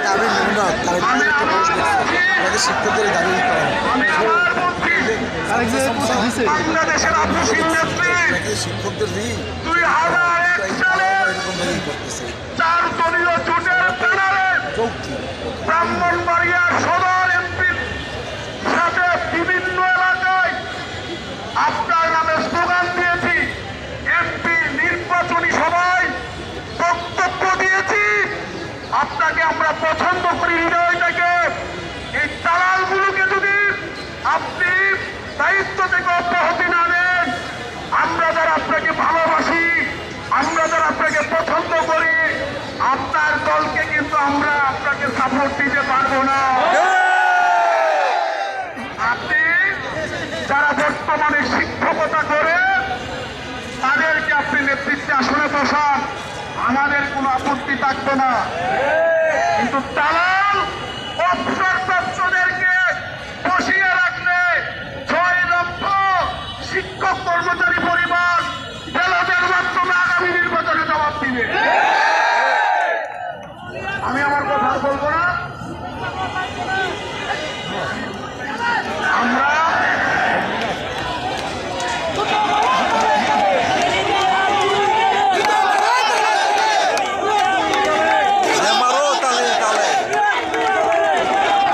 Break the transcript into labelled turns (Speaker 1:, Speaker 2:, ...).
Speaker 1: দাবি নিম্ন আমাদের শিক্ষকদের দাবি
Speaker 2: বাংলাদেশের আপসীন নেত্রী
Speaker 1: শিক্ষকদের
Speaker 2: এরকম
Speaker 1: ভাবেই করতেছে
Speaker 2: 4 দলীয় জোটের ব্যানারে ব্রাহ্মণবাড়িয়া সদর এমপির সাথে বিভিন্ন এলাকায় আপনার নামে স্লোগান দিয়েছি, এমপি নির্বাচনী সভায় বক্তব্য দিয়েছি। আপনাকে আমরা পছন্দ করি হৃদয় থেকে। এই দালালগুলোকে যদি আপনি দায়িত্ব থেকে অব্যাহতি না দেন, আমরা যারা আপনাকে ভালোবাসি, আমরা যারা আপনাকে পছন্দ করি, আপনার দলকে কিন্তু আমরা আপনাকে সাপোর্ট দিতে পারবো না। আপনি যারা বর্তমানে শিক্ষকতা করে তাদেরকে আপনি নেতৃত্বে আসনে বসান, আমাদের কোনো আপত্তি থাকবে না। কিন্তু